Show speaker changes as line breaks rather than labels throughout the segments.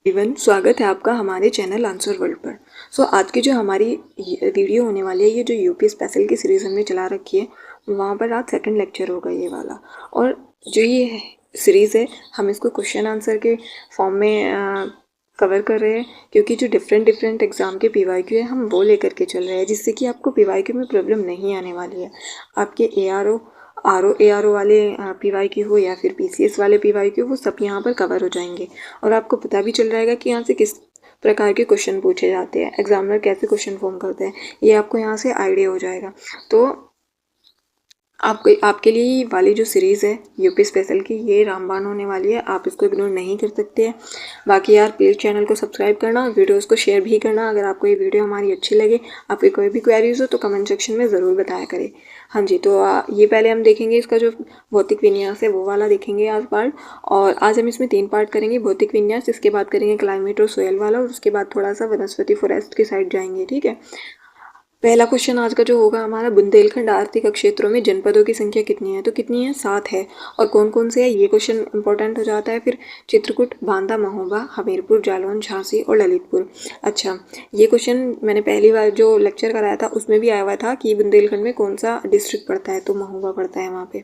Everyone, स्वागत है आपका हमारे चैनल आंसर वर्ल्ड पर। आज की जो हमारी वीडियो होने वाली है, ये जो यूपी स्पेशल की सीरीज़ हमने चला रखी है, वहाँ पर आज सेकंड लेक्चर होगा ये वाला। और जो ये सीरीज़ है, हम इसको क्वेश्चन आंसर के फॉर्म में कवर कर रहे हैं, क्योंकि जो डिफरेंट एग्ज़ाम के पीवाईक्यू है हम वो लेकर के चल रहे हैं, जिससे कि आपको पीवाईक्यू में प्रॉब्लम नहीं आने वाली है। आपके ARO वाले पीवाईक्यू हो या फिर PCS वाले पीवाईक्यू, वो सब यहाँ पर कवर हो जाएंगे। और आपको पता भी चल जाएगा कि यहाँ से किस प्रकार के क्वेश्चन पूछे जाते हैं, एग्जामिनर कैसे क्वेश्चन फॉर्म करते हैं, ये आपको यहाँ से आइडिया हो जाएगा। तो आपके लिए ये वाली जो सीरीज़ है यूपी स्पेशल की, ये रामबाण होने वाली है, आप इसको इग्नोर नहीं कर सकते हैं। बाकी यार प्लीज़ चैनल को सब्सक्राइब करना, वीडियोस को शेयर भी करना। अगर आपको ये वीडियो हमारी अच्छी लगे, आपकी कोई भी क्वेरीज हो तो कमेंट सेक्शन में ज़रूर बताया करें। हाँ जी, तो ये पहले हम देखेंगे इसका जो भौतिक विन्यास है वो वाला देखेंगे आज पार्ट। और आज हम इसमें 3 पार्ट करेंगे, भौतिक विन्यास, इसके बाद करेंगे क्लाइमेट और सोयल वाला, और उसके बाद थोड़ा सा वनस्पति फॉरेस्ट की साइड जाएंगे। ठीक है, पहला क्वेश्चन आज का जो होगा हमारा, बुंदेलखंड आर्थिक क्षेत्रों में जनपदों की संख्या कितनी है? तो कितनी है? 7 है। और कौन कौन से है ये क्वेश्चन इंपॉर्टेंट हो जाता है। फिर चित्रकूट, बांदा, महोबा, हमीरपुर, जालौन, झांसी और ललितपुर। अच्छा, ये क्वेश्चन मैंने पहली बार जो लेक्चर कराया था उसमें भी आया हुआ था कि बुंदेलखंड में कौन सा डिस्ट्रिक्ट पड़ता है, तो महोबा पड़ता है वहाँ पे।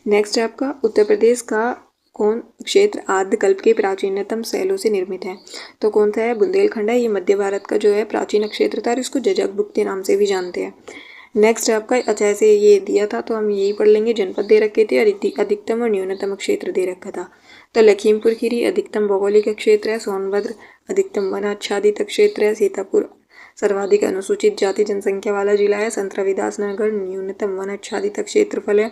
नेक्स्ट है आपका, उत्तर प्रदेश का कौन क्षेत्र आद्यकल्प के प्राचीनतम शैलों से निर्मित है? तो कौन सा है? बुंदेलखंड है। ये मध्य भारत का जो है प्राचीन क्षेत्र था, और इसको जजक बुक के नाम से भी जानते हैं। नेक्स्ट है आपका, अच्छा ऐसे ये दिया था तो हम यही पढ़ लेंगे, जनपद दे रखे थे और अधिकतम और न्यूनतम क्षेत्र दे रखा था। तो लखीमपुर खीरी अधिकतम भौगोलिक क्षेत्र है, सोनभद्र अधिकतम वन आच्छादित क्षेत्र है, सीतापुर सर्वाधिक अनुसूचित जाति जनसंख्या वाला जिला है, संत रविदास नगर न्यूनतम वन आच्छादित क्षेत्रफल है,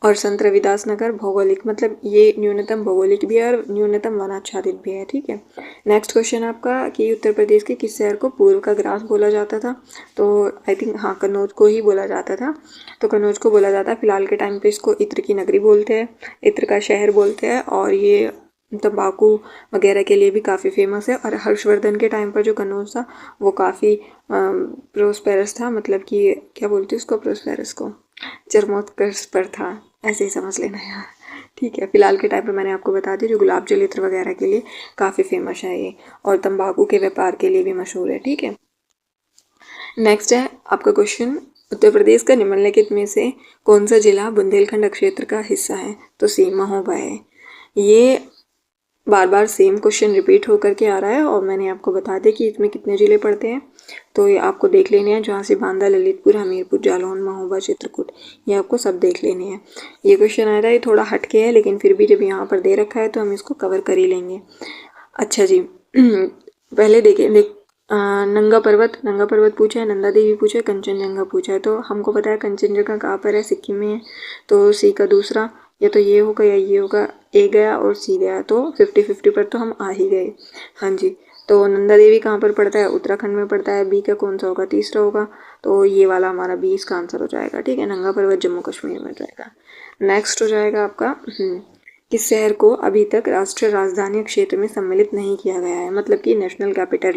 और संत रविदास नगर भौगोलिक मतलब ये न्यूनतम भौगोलिक भी है और न्यूनतम वनाच्छादित भी है। ठीक है, नेक्स्ट क्वेश्चन आपका कि उत्तर प्रदेश के किस शहर को पूर्व का ग्रास बोला जाता था? तो आई थिंक हाँ, कन्नौज को ही बोला जाता था। तो कन्नौज को बोला जाता है। फिलहाल के टाइम पे इसको इत्र की नगरी बोलते हैं, इत्र का शहर बोलते हैं, और ये तंबाकू वगैरह के लिए भी काफ़ी फेमस है। और हर्षवर्धन के टाइम पर जो कन्नौज था वो काफ़ी प्रोस्पेरस था, मतलब कि क्या बोलते हैं उसको, प्रोस्पेरस को चरमोत्कर्ष पर था, ऐसे ही समझ लेना यार। ठीक है, फिलहाल के टाइम पे मैंने आपको बता दी, जो गुलाब जल इत्र वगैरह के लिए काफ़ी फेमस है ये, और तंबाकू के व्यापार के लिए भी मशहूर है। ठीक है, नेक्स्ट है आपका क्वेश्चन, उत्तर प्रदेश का निम्नलिखित में से कौन सा जिला बुंदेलखंड क्षेत्र का हिस्सा है? तो सी महोबा है। ये बार बार सेम क्वेश्चन रिपीट होकर के आ रहा है, और मैंने आपको बता दिया कि इसमें कितने ज़िले पड़ते हैं, तो ये आपको देख लेने हैं। जहाँ से बांदा, ललितपुर, हमीरपुर, जालौन, महोबा, चित्रकूट, ये आपको सब देख लेने हैं। ये क्वेश्चन आया था, ये थोड़ा हटके है, लेकिन फिर भी जब यहाँ पर दे रखा है तो हम इसको कवर कर ही लेंगे। अच्छा जी, पहले नंगा पर्वत पूछा है, नंदा देवी पूछा है, कंचनजंगा पूछा है। तो हमको पता है कंचनजंगा कहाँ पर है, सिक्किम में है, तो सी का दूसरा, या तो ये होगा या ये होगा, ए गया और सी गया, तो 50-50 पर तो हम आ ही गए। हाँ जी, तो नंदा देवी कहाँ पर पड़ता है? उत्तराखंड में पड़ता है। बी का कौन सा होगा? तीसरा होगा, तो ये वाला हमारा 20 का आंसर हो जाएगा। ठीक है, नंगा पर्वत जम्मू कश्मीर में जाएगा। नेक्स्ट हो जाएगा आपका, किस शहर को अभी तक राष्ट्रीय राजधानी क्षेत्र में सम्मिलित नहीं किया गया है? मतलब कि नेशनल कैपिटल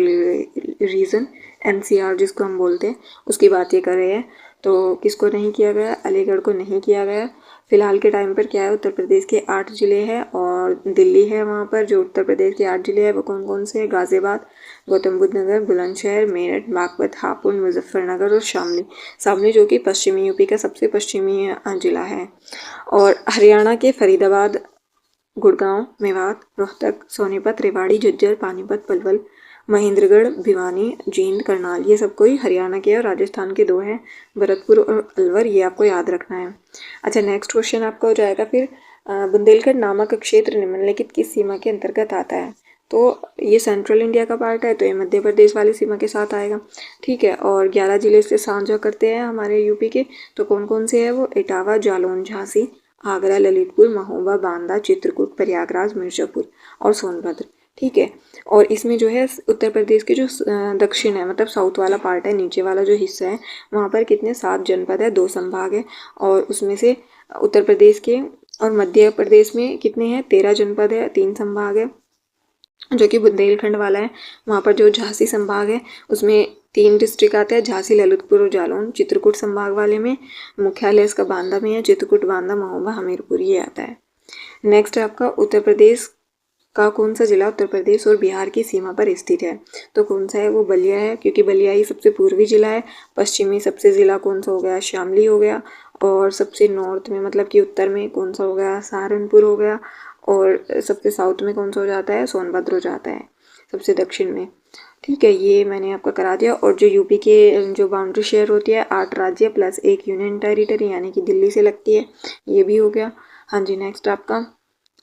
रीजन, NCR जिसको हम बोलते हैं, उसकी बात ये कर रहे हैं। तो किसको नहीं किया गया? अलीगढ़ को नहीं किया गया। फिलहाल के टाइम पर क्या है, उत्तर प्रदेश के 8 ज़िले हैं और दिल्ली है वहाँ पर। जो उत्तर प्रदेश के 8 ज़िले हैं वो कौन कौन से हैं? गाज़ियाबाद, गौतम बुद्ध नगर, बुलंदशहर, मेरठ, बागपत, हापुड़, मुजफ्फरनगर और शामली जो कि पश्चिमी यूपी का सबसे पश्चिमी जिला है। और हरियाणा के फरीदाबाद, गुड़गांव, मेवात, रोहतक, सोनीपत, रेवाड़ी, झज्जर, पानीपत, पलवल, महेंद्रगढ़, भिवानी, जींद, करनाल, ये सब कोई हरियाणा के और राजस्थान के 2 हैं, भरतपुर और अलवर, ये आपको याद रखना है। अच्छा, नेक्स्ट क्वेश्चन आपका हो जाएगा फिर, बुंदेलखंड नामक क्षेत्र निम्नलिखित किस सीमा के अंतर्गत आता है? तो ये सेंट्रल इंडिया का पार्ट है, तो ये मध्य प्रदेश वाली सीमा के साथ आएगा। ठीक है, और 11 जिले से साझा करते हैं हमारे यूपी के, तो कौन कौन से है वो? इटावा, जालौन, झांसी, आगरा, ललितपुर, महोबा, बांदा, चित्रकूट, प्रयागराज, मिर्जापुर और सोनभद्र। ठीक है, और इसमें जो है उत्तर प्रदेश के जो दक्षिण है, मतलब साउथ वाला पार्ट है, नीचे वाला जो हिस्सा है, वहाँ पर कितने 7 जनपद है, 2 संभाग है, और उसमें से उत्तर प्रदेश के और मध्य प्रदेश में कितने हैं? 13 जनपद है, 3 संभाग है, जो कि बुंदेलखंड वाला है। वहाँ पर जो झांसी संभाग है उसमें 3 डिस्ट्रिक्ट आते हैं, झांसी, ललितपुर और जालौन। चित्रकूट संभाग वाले में मुख्यालय इसका बांदा में है, चित्रकूट, बांदा, महोबा, हमीरपुर, ये आता है। नेक्स्ट है आपका, उत्तर प्रदेश का कौन सा जिला उत्तर प्रदेश और बिहार की सीमा पर स्थित है? तो कौन सा है वो? बलिया है, क्योंकि बलिया ही सबसे पूर्वी जिला है। पश्चिमी सबसे जिला कौन सा हो गया? शामली हो गया। और सबसे नॉर्थ में मतलब कि उत्तर में कौन सा हो गया? सहारनपुर हो गया। और सबसे साउथ में कौन सा हो जाता है? सोनभद्र हो जाता है सबसे दक्षिण में। ठीक है, ये मैंने आपका करा दिया। और जो यूपी के जो बाउंड्री शेयर होती है 8 राज्य प्लस 1 यूनियन टेरिटरी यानी कि दिल्ली से लगती है, ये भी हो गया। हाँ जी, नेक्स्ट आपका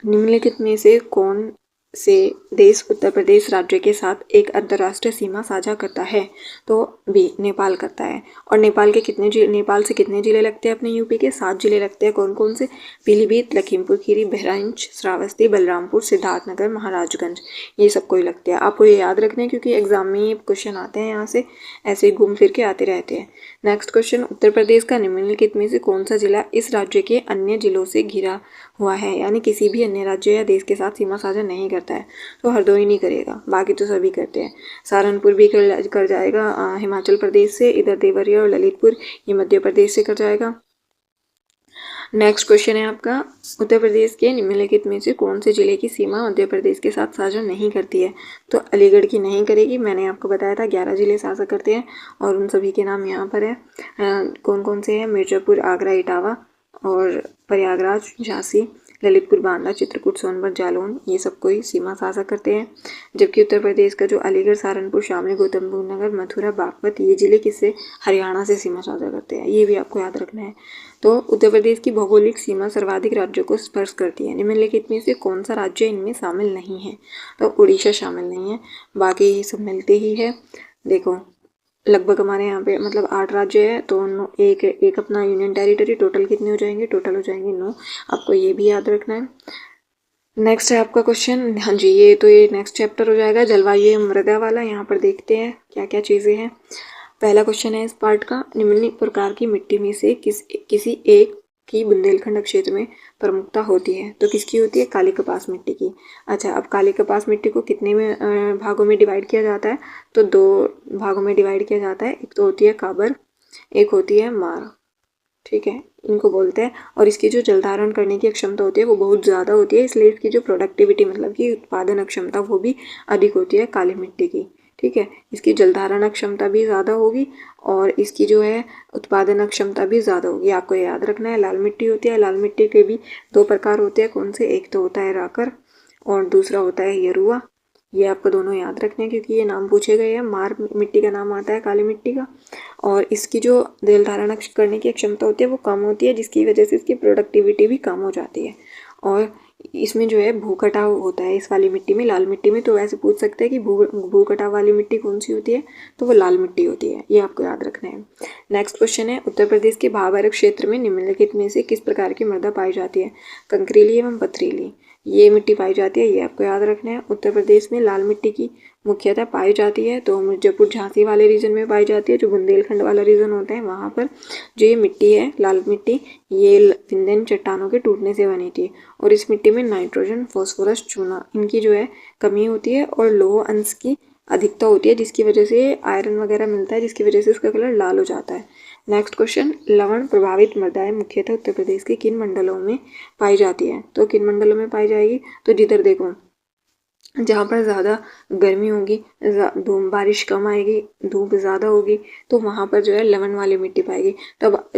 निम्नलिखित में से कौन से देश उत्तर प्रदेश राज्य के साथ एक अंतर्राष्ट्रीय सीमा साझा करता है? तो बी नेपाल करता है। और नेपाल से कितने जिले लगते हैं अपने यूपी के? 7 जिले लगते हैं। कौन कौन से? पीलीभीत, लखीमपुर खीरी, बहराइच, श्रावस्ती, बलरामपुर, सिद्धार्थनगर, महाराजगंज, ये सबको ही लगते हैं। आपको ये याद रखना है क्योंकि एग्जाम में ये क्वेश्चन आते हैं, यहाँ से ऐसे घूम फिर के आते रहते हैं। नेक्स्ट क्वेश्चन, उत्तर प्रदेश का निम्नलिखित में से कौन सा जिला इस राज्य के अन्य जिलों से घिरा हुआ है, यानी किसी भी अन्य राज्य या देश के साथ सीमा साझा नहीं करता है? तो हरदोई नहीं करेगा, बाकी तो सभी करते हैं। सहारनपुर भी कर जाएगा हिमाचल प्रदेश से, इधर देवरिया और ललितपुर ये मध्य प्रदेश से कर जाएगा। नेक्स्ट क्वेश्चन है आपका, उत्तर प्रदेश के निम्नलिखित में से कौन से जिले की सीमा मध्य प्रदेश के साथ साझा नहीं करती है? तो अलीगढ़ की नहीं करेगी, मैंने आपको बताया था 11 जिले साझा करते हैं और उन सभी के नाम यहाँ पर है। कौन कौन से हैं? मिर्जापुर, आगरा, इटावा और प्रयागराज, झांसी, ललितपुर, बांदा, चित्रकूट, सोनभद्र, जालौन, ये सब कोई सीमा साझा करते हैं। जबकि उत्तर प्रदेश का जो अलीगढ़, सहारनपुर, शामली, गौतम बुद्ध नगर, मथुरा, बागपत, ये जिले किससे? हरियाणा से सीमा साझा करते हैं, ये भी आपको याद रखना है। तो उत्तर प्रदेश की भौगोलिक सीमा सर्वाधिक राज्यों को स्पर्श करती है। निम्नलिखित में से कौन सा राज्य इनमें शामिल नहीं है? तो उड़ीसा शामिल नहीं है, बाकी सब मिलते ही है। देखो लगभग हमारे यहाँ पे मतलब 8 राज्य है, तो एक अपना यूनियन टेरिटरी, टोटल कितने हो जाएंगे? टोटल हो जाएंगे 9। आपको ये भी याद रखना है। नेक्स्ट है आपका क्वेश्चन, हाँ जी ये नेक्स्ट चैप्टर हो जाएगा जलवायु मृदा वाला। यहाँ पर देखते हैं क्या क्या चीज़ें हैं। पहला क्वेश्चन है इस पार्ट का, निम्नलिखित प्रकार की मिट्टी में से किसी एक की बुंदेलखंड क्षेत्र में प्रमुखता होती है? तो किसकी होती है? काली कपास मिट्टी की। अच्छा, अब काली कपास मिट्टी को कितने में भागों में डिवाइड किया जाता है? तो 2 भागों में डिवाइड किया जाता है। एक तो होती है काबर, एक होती है मार। ठीक है, इनको बोलते हैं। और इसकी जो जल धारण करने की क्षमता होती है वो बहुत ज़्यादा होती है, इसलिए इसकी जो प्रोडक्टिविटी मतलब कि उत्पादन क्षमता वो भी अधिक होती है काली मिट्टी की। ठीक है, इसकी जल धारण क्षमता भी ज़्यादा होगी और इसकी जो है उत्पादन क्षमता भी ज़्यादा होगी। आपको याद रखना है। लाल मिट्टी होती है, लाल मिट्टी के भी 2 प्रकार होते हैं। कौन से? एक तो होता है राकर और दूसरा होता है यरुआ। ये आपको दोनों याद रखने हैं क्योंकि ये नाम पूछे गए हैं। मार मिट्टी का नाम आता है काली मिट्टी का, और इसकी जो जल धारण करने की क्षमता होती है वो कम होती है, जिसकी वजह से इसकी प्रोडक्टिविटी भी कम हो जाती है। और इसमें जो है भूकटाव होता है इस वाली मिट्टी में, लाल मिट्टी में। तो वैसे पूछ सकते हैं कि भूकटाव वाली मिट्टी कौन सी होती है? तो वो लाल मिट्टी होती है, ये आपको याद रखना है। नेक्स्ट क्वेश्चन है, उत्तर प्रदेश के भाबर क्षेत्र में निम्नलिखित में से किस प्रकार की मृदा पाई जाती है? कंकरीली एवं पथरीली ये मिट्टी पाई जाती है, ये आपको याद रखना है। उत्तर प्रदेश में लाल मिट्टी की मुख्यतः पाई जाती है, तो मिर्जापुर झांसी वाले रीजन में पाई जाती है। जो बुंदेलखंड वाला रीजन होता है वहाँ पर जो ये मिट्टी है लाल मिट्टी, ये विंध्यन चट्टानों के टूटने से बनी थी। और इस मिट्टी में नाइट्रोजन, फॉस्फोरस, चूना इनकी जो है कमी होती है और लौह अंश की अधिकता होती है, जिसकी वजह से आयरन वगैरह मिलता है, जिसकी वजह से इसका कलर लाल हो जाता है। नेक्स्ट क्वेश्चन, लवण प्रभावित मृदाएं मुख्यतः उत्तर प्रदेश के किन मंडलों में पाई जाती है? तो किन मंडलों में पाई जाएगी? तो जिधर देखो जहाँ पर ज़्यादा गर्मी होगी, बारिश कम आएगी, धूप ज़्यादा होगी, तो वहाँ पर जो है लवण वाली मिट्टी पाएगी। तो अब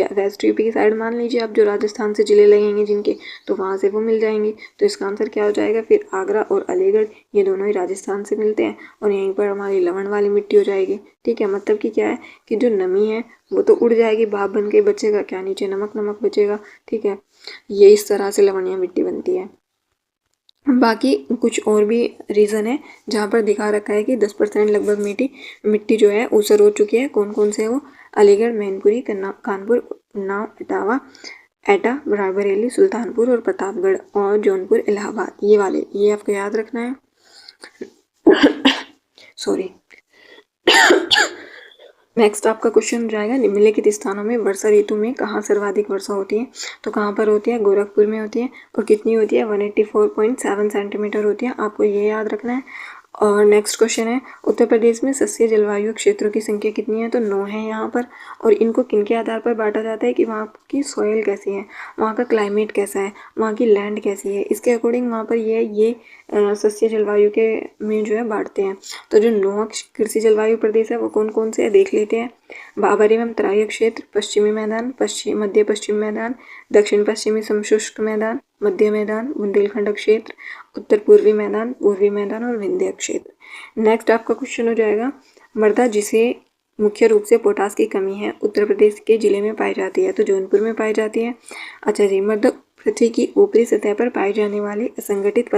वेस्ट यूपी की साइड मान लीजिए आप, जो राजस्थान से ज़िले लगेंगे जिनके, तो वहाँ से वो मिल जाएंगी। तो इसका आंसर क्या हो जाएगा फिर? आगरा और अलीगढ़, ये दोनों ही राजस्थान से मिलते हैं और यहीं पर हमारी लवण वाली मिट्टी हो जाएगी। ठीक है, मतलब कि क्या है कि जो नमी है वो तो उड़ जाएगी, भाप बन के बचेगा क्या? नीचे नमक नमक बचेगा। ठीक है, ये इस तरह से लवणीय मिट्टी बनती है। बाकी कुछ और भी रीज़न है जहाँ पर दिखा रखा है कि 10% लगभग मिट्टी जो है ऊसर हो चुकी है। कौन कौन से वो? अलीगढ़, मैनपुरी, कानपुर, उन्नाव, इटावा, एटा, रायबरेली, सुल्तानपुर और प्रतापगढ़ और जौनपुर, इलाहाबाद, ये वाले, ये आपको याद रखना है। सॉरी। नेक्स्ट आपका क्वेश्चन जाएगा, निम्नलिखित स्थानों में वर्षा ऋतु में कहाँ सर्वाधिक वर्षा होती है? तो कहाँ पर होती है? गोरखपुर में होती है। और कितनी होती है? 184.7 सेंटीमीटर होती है, आपको ये याद रखना है। और नेक्स्ट क्वेश्चन है, उत्तर प्रदेश में सस्य जलवायु क्षेत्रों की संख्या कितनी है? तो 9 है यहाँ पर। और इनको किनके आधार पर बांटा जाता है कि वहाँ की सॉइल कैसी है, वहाँ का क्लाइमेट कैसा है, वहाँ की लैंड कैसी है, इसके अकॉर्डिंग वहाँ पर ये सस्य जलवायु के में जो है बांटते हैं। तो जो 9 कृषि जलवायु प्रदेश है वो कौन कौन से है देख लेते हैं। बाबरी एवं तराई क्षेत्र, पश्चिमी मैदान, मध्य पश्चिम मैदान, दक्षिण पश्चिमी समशुष्क मैदान, मध्य मैदान, बुंदेलखंड क्षेत्र, उत्तर पूर्वी मैदान, पूर्वी मैदान और विंध्य क्षेत्र। नेक्स्ट आपका क्वेश्चन हो जाएगा, मृदा जिसे मुख्य रूप से पोटास की कमी है उत्तर प्रदेश के जिले में पाई जाती है? तो जौनपुर में पाई जाती है। अच्छा जी, मृदा पृथ्वी की ऊपरी सतह पर पाई जाने वाली असंगठित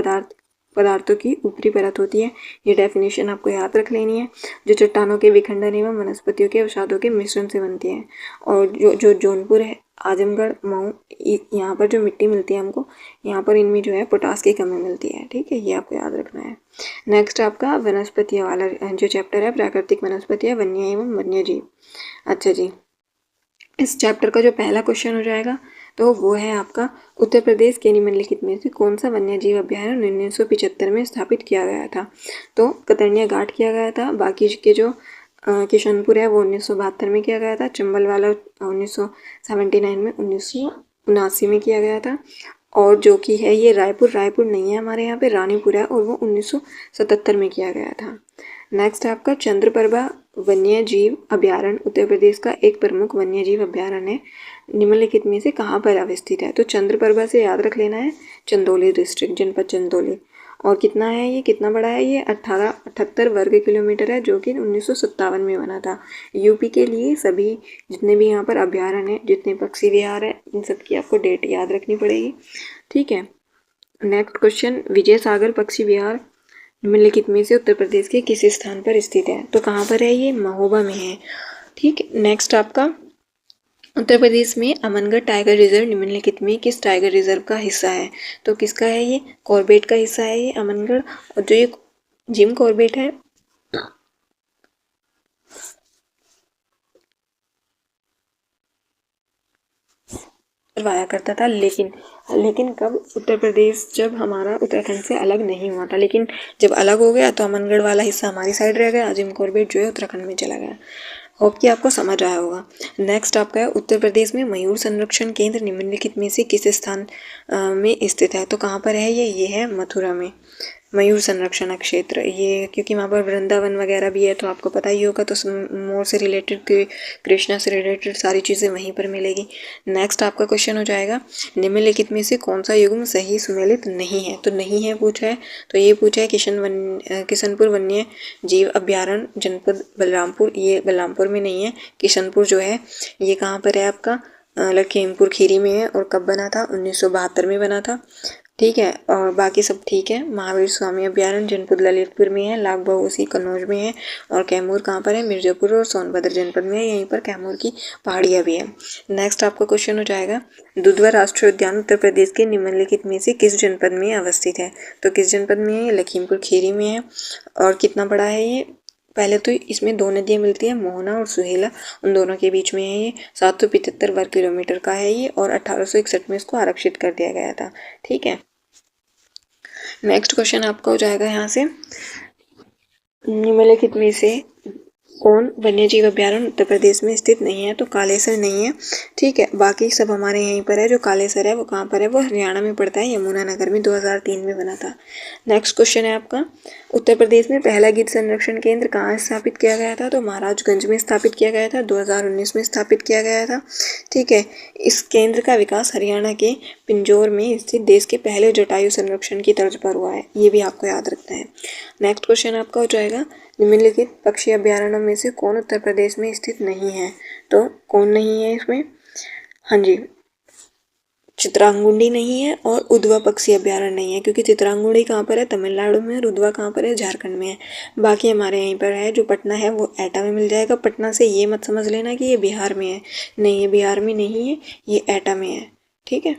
पदार्थों की ऊपरी परत होती है। ये डेफिनेशन आपको याद रख लेनी है, जो चट्टानों के विखंडन एवं वनस्पतियों के अवसादों के मिश्रण से बनती है। और जो जौनपुर है, आजमगढ़, मऊ, यहाँ पर जो मिट्टी मिलती है हमको, यहाँ पर इनमें जो है पोटास की कमी मिलती है। ठीक है, ये आपको याद रखना है। नेक्स्ट आपका वनस्पतियों वाला जो चैप्टर है, प्राकृतिक वनस्पतियाँ, वन्य एवं वन्य जीव। अच्छा जी, इस चैप्टर का जो पहला क्वेश्चन हो जाएगा तो वो है आपका, उत्तर प्रदेश के निम्नलिखित में से कौन सा वन्य जीव अभ्यारण्य 1975 में स्थापित किया गया था? तो कतर्निया घाट किया गया था। बाकी के जो किशनपुर है वो 1972 में किया गया था। चंबल वाला 1979 में, 1979 में किया गया था। और जो कि है ये रायपुर नहीं है हमारे यहाँ पे, रानीपुर है और वो 1977 में किया गया था। नेक्स्ट आपका चंद्रप्रभा वन्य जीव अभ्यारण्य उत्तर प्रदेश का एक प्रमुख वन्य जीव अभ्यारण्य है, निम्नलिखित में से कहाँ पर अवस्थित है? तो चंद्रप्रभा से याद रख लेना है, चंदौली डिस्ट्रिक्ट, जनपद चंदौली। और कितना है ये, कितना बड़ा है ये? 78 वर्ग किलोमीटर है, जो कि 1957 में बना था। यूपी के लिए सभी जितने भी यहाँ पर अभ्यारण्य है, जितने पक्षी विहार है, इन सब की आपको डेट याद रखनी पड़ेगी। ठीक है। नेक्स्ट क्वेश्चन, विजय सागर पक्षी विहार निम्नलिखित में से उत्तर प्रदेश के किस स्थान पर स्थित है? तो कहाँ पर है ये? महोबा में है। ठीक है। नेक्स्ट आपका, उत्तर प्रदेश में अमनगढ़ टाइगर रिजर्व निम्नलिखित में किस टाइगर रिजर्व का हिस्सा है? तो किसका है ये? कॉर्बेट का हिस्सा है ये अमनगढ़। और जो ये जिम कॉर्बेट है करवाया करता था, लेकिन कब? उत्तर प्रदेश जब हमारा उत्तराखंड से अलग नहीं हुआ था, लेकिन जब अलग हो गया तो अमनगढ़ वाला हिस्सा हमारी साइड रह गया, जिम कॉर्बेट जो है उत्तराखंड में चला गया। होप कि आपको समझ आया होगा। नेक्स्ट आपका है, उत्तर प्रदेश में मयूर संरक्षण केंद्र निम्नलिखित में से किस स्थान में स्थित है? तो कहाँ पर है ये है मथुरा में मयूर संरक्षण क्षेत्र। ये क्योंकि वहाँ पर वृंदावन वगैरह भी है तो आपको पता ही होगा, तो मोर से रिलेटेड, कृष्णा से रिलेटेड सारी चीज़ें वहीं पर मिलेगी। नेक्स्ट आपका क्वेश्चन हो जाएगा, निम्नलिखित में से कौन सा युग्म सही सुमेलित नहीं है? तो नहीं है पूछा है, तो ये पूछा है किशनपुर वन्य जीव अभ्यारण्य, जनपद बलरामपुर। ये बलरामपुर में नहीं है। किशनपुर जो है ये कहाँ पर है आपका? लखीमपुर खीरी में है। और कब बना था? 1972 में बना था। ठीक है। और बाकी सब ठीक है। महावीर स्वामी अभ्यारण्य जनपद ललितपुर में है, लाग बहूसी कन्नौज में है। और कैमूर कहाँ पर है? मिर्जापुर और सोनभद्र जनपद में है। यहीं पर कैमूर की पहाड़ियाँ भी है। नेक्स्ट आपका क्वेश्चन हो जाएगा, दुधवा राष्ट्रीय उद्यान उत्तर प्रदेश के निम्नलिखित में से किस जनपद में अवस्थित है? तो किस जनपद में है? लखीमपुर खीरी में है। और कितना बड़ा है ये? पहले तो इसमें 2 नदियाँ मिलती हैं, मोहना और सुहेला, उन दोनों के बीच में है ये। 775 वर्ग किलोमीटर का है ये। और 1861 में इसको आरक्षित कर दिया गया था। ठीक है। नेक्स्ट क्वेश्चन आपका हो जाएगा यहाँ से, निम्नलिखित में से कौन वन्यजीव अभ्यारण्य उत्तर प्रदेश में स्थित नहीं है? तो कालेसर नहीं है। ठीक है। बाकी सब हमारे यहीं पर है। जो कालेसर है वो कहाँ पर है? वो हरियाणा में पड़ता है, यमुनानगर में, 2003 में बना था। नेक्स्ट क्वेश्चन है आपका, उत्तर प्रदेश में पहला गिद्ध संरक्षण केंद्र कहाँ स्थापित किया गया था? तो महाराजगंज में स्थापित किया गया था, 2019 में स्थापित किया गया था। ठीक है। इस केंद्र का विकास हरियाणा के पिंजौर में स्थित देश के पहले जटायु संरक्षण की तर्ज पर हुआ है। ये भी आपको याद रखना है। नेक्स्ट क्वेश्चन आपका हो जाएगा, निम्नलिखित पक्षी अभ्यारण्यों में से कौन उत्तर प्रदेश में स्थित नहीं है? तो कौन नहीं है इसमें? हाँ जी, चित्रांगुंडी नहीं है और उधवा पक्षी अभ्यारण्य नहीं है, क्योंकि चित्रांगुंडी कहाँ पर है? तमिलनाडु में। और उधवा कहाँ पर है? झारखंड में है। बाकी हमारे यहीं पर है। जो पटना है वो एटा में मिल जाएगा। पटना से ये मत समझ लेना कि ये बिहार में है, नहीं, ये बिहार में नहीं है, ये एटा में है। ठीक है,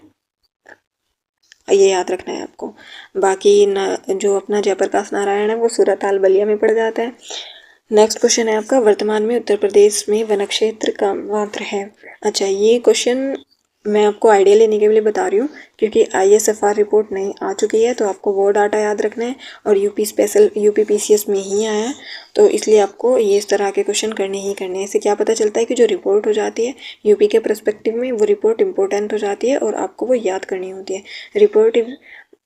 ये याद रखना है आपको। बाकी जो अपना जयप्रकाश नारायण है वो सूरताल बलिया में पड़ जाता है। नेक्स्ट क्वेश्चन है आपका, वर्तमान में उत्तर प्रदेश में वन क्षेत्र का मात्र है। अच्छा, ये क्वेश्चन मैं आपको आइडिया लेने के लिए बता रही हूँ, क्योंकि ISFR रिपोर्ट नहीं आ चुकी है तो आपको वो डाटा याद रखना है और यूपी PCS में ही आया है, तो इसलिए आपको ये इस तरह के क्वेश्चन करने ही करने हैं। इससे क्या पता चलता है कि जो रिपोर्ट हो जाती है यूपी के परस्पेक्टिव में, वो रिपोर्ट इंपॉर्टेंट हो जाती है और आपको वो याद करनी होती है। रिपोर्ट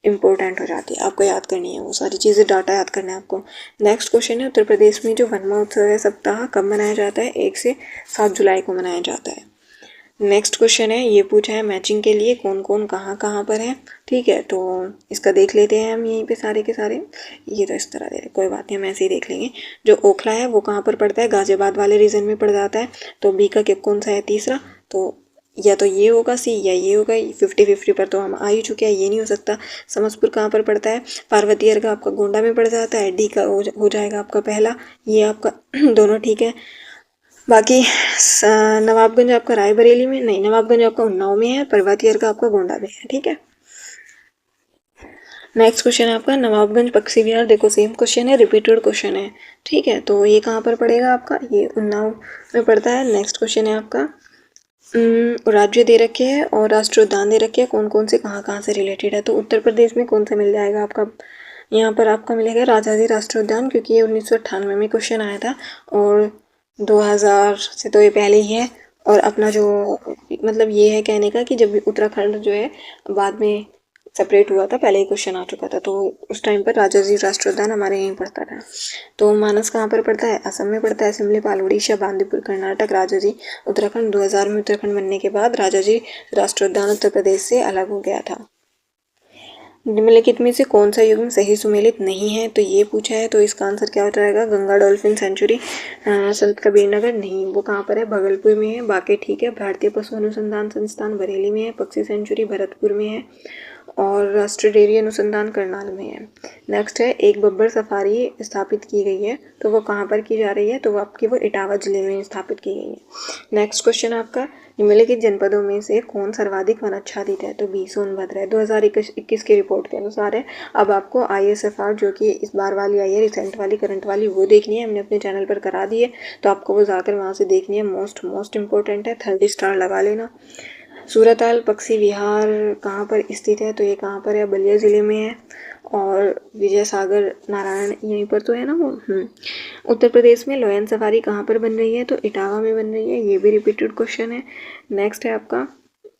इंपॉर्टेंट हो जाती है, आपको याद करनी है वो सारी चीज़ें, डाटा याद करना है आपको। नेक्स्ट क्वेश्चन है, उत्तर प्रदेश में जो वन महोत्सव सप्ताह कब मनाया जाता है? 1 से 7 जुलाई को मनाया जाता है। नेक्स्ट क्वेश्चन है, ये पूछा है मैचिंग के लिए कौन कौन कहाँ कहाँ पर है। ठीक है, तो इसका देख लेते हैं हम यहीं पे सारे के सारे। ये तो इस तरह दे रहे, कोई बात नहीं, हम ऐसे ही देख लेंगे। जो ओखला है वो कहाँ पर पड़ता है? गाजियाबाद वाले रीजन में पड़ जाता है। तो बी का कौन सा है तीसरा? तो या तो ये होगा सी या ये होगा। 50-50 पर तो हम आ ही चुके हैं, ये नहीं हो सकता। समस्तपुर कहाँ पर पड़ता है? पार्वती अर्ग आपका गोंडा में पड़ जाता है। डी का हो जाएगा आपका पहला, ये आपका दोनों ठीक है। बाकी नवाबगंज आपका रायबरेली में नहीं, नवाबगंज आपका उन्नाव में है, पर्वती अर्ग आपका गोंडा में है। ठीक है, नेक्स्ट क्वेश्चन है आपका नवाबगंज पक्षी विहार। देखो सेम क्वेश्चन है, रिपीटेड क्वेश्चन है। ठीक है, तो ये कहाँ पर पड़ेगा आपका? ये उन्नाव में पड़ता है। नेक्स्ट क्वेश्चन है आपका राज्य दे रखे हैं और राष्ट्रोद्यान दे रखे हैं, कौन कौन से कहाँ से रिलेटेड है? तो उत्तर प्रदेश में कौन सा मिल जाएगा आपका? यहाँ पर आपका मिलेगा राजाजी राष्ट्रोद्यान, क्योंकि ये 1998 में क्वेश्चन आया था और 2000 से तो ये पहले ही है। और अपना जो मतलब ये है कहने का कि जब उत्तराखंड जो है बाद में सेपरेट हुआ था, पहले ही क्वेश्चन आ चुका था, तो उस टाइम पर राजाजी राष्ट्रोद्यान हमारे यहीं पड़ता था। तो मानस कहाँ पर पड़ता है? असम में पड़ता है। सिमलीपाल उड़ीसा, बांदीपुर कर्नाटक, राजाजी उत्तराखंड। 2000 में उत्तराखंड बनने के बाद राजाजी राष्ट्रोद्यान उत्तर प्रदेश से अलग हो गया था। निम्नलिखित में से कौन सा युग्म सही सुमेलित नहीं है? तो ये पूछा है, तो इसका आंसर क्या हो जाएगा? गंगा डॉल्फिन सेंचुरी संत कबीर नगर नहीं, वो कहाँ पर है? भागलपुर में है। बाकी ठीक है। भारतीय पशु अनुसंधान संस्थान बरेली में है। पक्षी सेंचुरी भरतपुर में है और राष्ट्रीय डेयरी अनुसंधान करनाल में है। नेक्स्ट है, एक बब्बर सफारी स्थापित की गई है, तो वो कहाँ पर की जा रही है? तो वो आपकी वो इटावा जिले में स्थापित की गई है। नेक्स्ट क्वेश्चन आपका, निम्नलिखित जनपदों में से कौन सर्वाधिक वनाच्छादित है? तो 20 सोनभद्र है, 2021 की रिपोर्ट के अनुसार है। अब आपको ISFR जो कि इस बार वाली आई है, रिसेंट वाली, करंट वाली, वो देखनी है। हमने अपने चैनल पर करा दी है, तो आपको वो जाकर वहाँ से देखनी है। मोस्ट इंपॉर्टेंट है, 30 स्टार लगा लेना। सूरताल पक्षी विहार कहाँ पर स्थित है? तो ये कहाँ पर है? बलिया ज़िले में है। और विजय सागर नारायण यहीं पर तो है ना वो। उत्तर प्रदेश में लोयन सफारी कहाँ पर बन रही है? तो इटावा में बन रही है। ये भी रिपीटेड क्वेश्चन है। नेक्स्ट है आपका,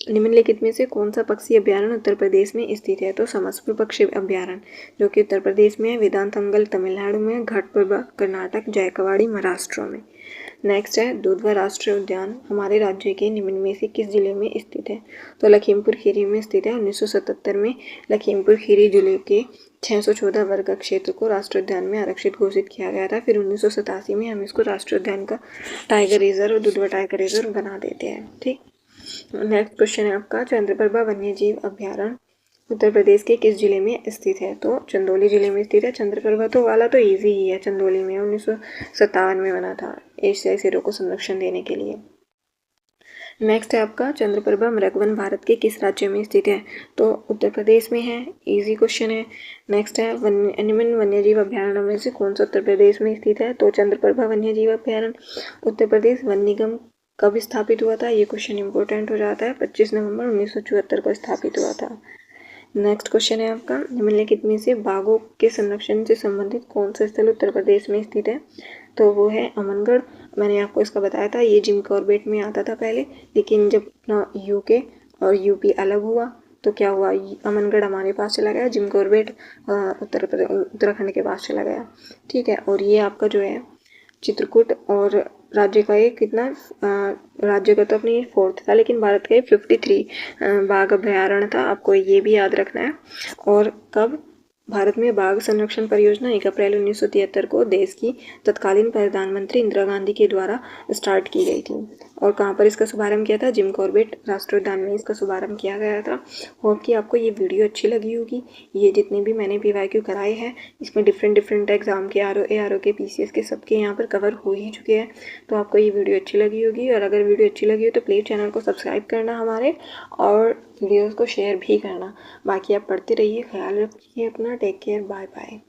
निम्नलिखित में से कौन सा पक्षी अभ्यारण्य उत्तर प्रदेश में स्थित है? तो समस्तपुर पक्षी अभ्यारण्य जो कि उत्तर प्रदेश में है, वेदांतंगल तमिलनाडु में, घाटपुर कर्नाटक, जायकवाड़ी महाराष्ट्र में। नेक्स्ट है, दुधवा राष्ट्रीय उद्यान हमारे राज्य के निम्न में से किस जिले में स्थित है? तो लखीमपुर खीरी में स्थित है। 1977 में लखीमपुर खीरी जिले के 614 वर्ग क्षेत्र को राष्ट्रीय उद्यान में आरक्षित घोषित किया गया था। फिर 1987 में हम इसको राष्ट्रीय उद्यान का टाइगर रिजर्व और दुधवा टाइगर रिजर्व बना देते हैं। ठीक, नेक्स्ट क्वेश्चन है आपका, चंद्रप्रभा वन्यजीव अभ्यारण्य उत्तर प्रदेश के किस जिले में स्थित है? तो चंदौली जिले में स्थित है। चंद्रप्रभा तो वाला तो इजी ही है, चंदौली में 1957 में बना था एशियाई शेरों को संरक्षण देने के लिए। नेक्स्ट है आपका, चंद्रप्रभा मृगवन भारत के किस राज्य में स्थित है? तो उत्तर प्रदेश में है, इजी क्वेश्चन है। नेक्स्ट है, निम्न वन्यजीव अभ्यारण्य में से कौन सा उत्तर प्रदेश में स्थित है? तो चंद्रप्रभा वन्यजीव अभ्यारण्य उत्तर प्रदेश। वन निगम कब स्थापित हुआ था? ये क्वेश्चन इंपॉर्टेंट हो जाता है। 25 नवंबर 1974 को स्थापित हुआ था। नेक्स्ट क्वेश्चन है आपका, निम्नलिखित में से बाघों के संरक्षण से संबंधित कौन सा स्थल उत्तर प्रदेश में स्थित है? तो वो है अमनगढ़। मैंने आपको इसका बताया था, ये जिम कॉर्बेट में आता था पहले, लेकिन जब UK और UP अलग हुआ तो क्या हुआ, अमनगढ़ हमारे पास चला गया, जिम कॉर्बेट उत्तराखंड के पास चला गया। ठीक है, और ये आपका जो है चित्रकूट और राज्य का ये कितना राज्य का तो अपनी 4th था, लेकिन भारत का ये 53 बाघ अभ्यारण्य था। आपको ये भी याद रखना है। और कब भारत में बाघ संरक्षण परियोजना 1 अप्रैल 1973 को देश की तत्कालीन प्रधानमंत्री इंदिरा गांधी के द्वारा स्टार्ट की गई थी। और कहाँ पर इसका शुभारंभ किया था? जिम कॉर्बेट राष्ट्रीय उद्यान में इसका शुभारंभ किया गया था। होप कि आपको ये वीडियो अच्छी लगी होगी। ये जितने भी मैंने PYQ कराए हैं, इसमें डिफरेंट एग्जाम के RO ARO के PCS के सबके यहाँ पर कवर हो ही चुके हैं। तो आपको ये वीडियो अच्छी लगी होगी, और अगर वीडियो अच्छी लगी हो तो प्लीज़ चैनल को सब्सक्राइब करना हमारे, और वीडियोस को शेयर भी करना। बाकी आप पढ़ते रहिए, ख्याल रखिए अपना, टेक केयर, बाय बाय।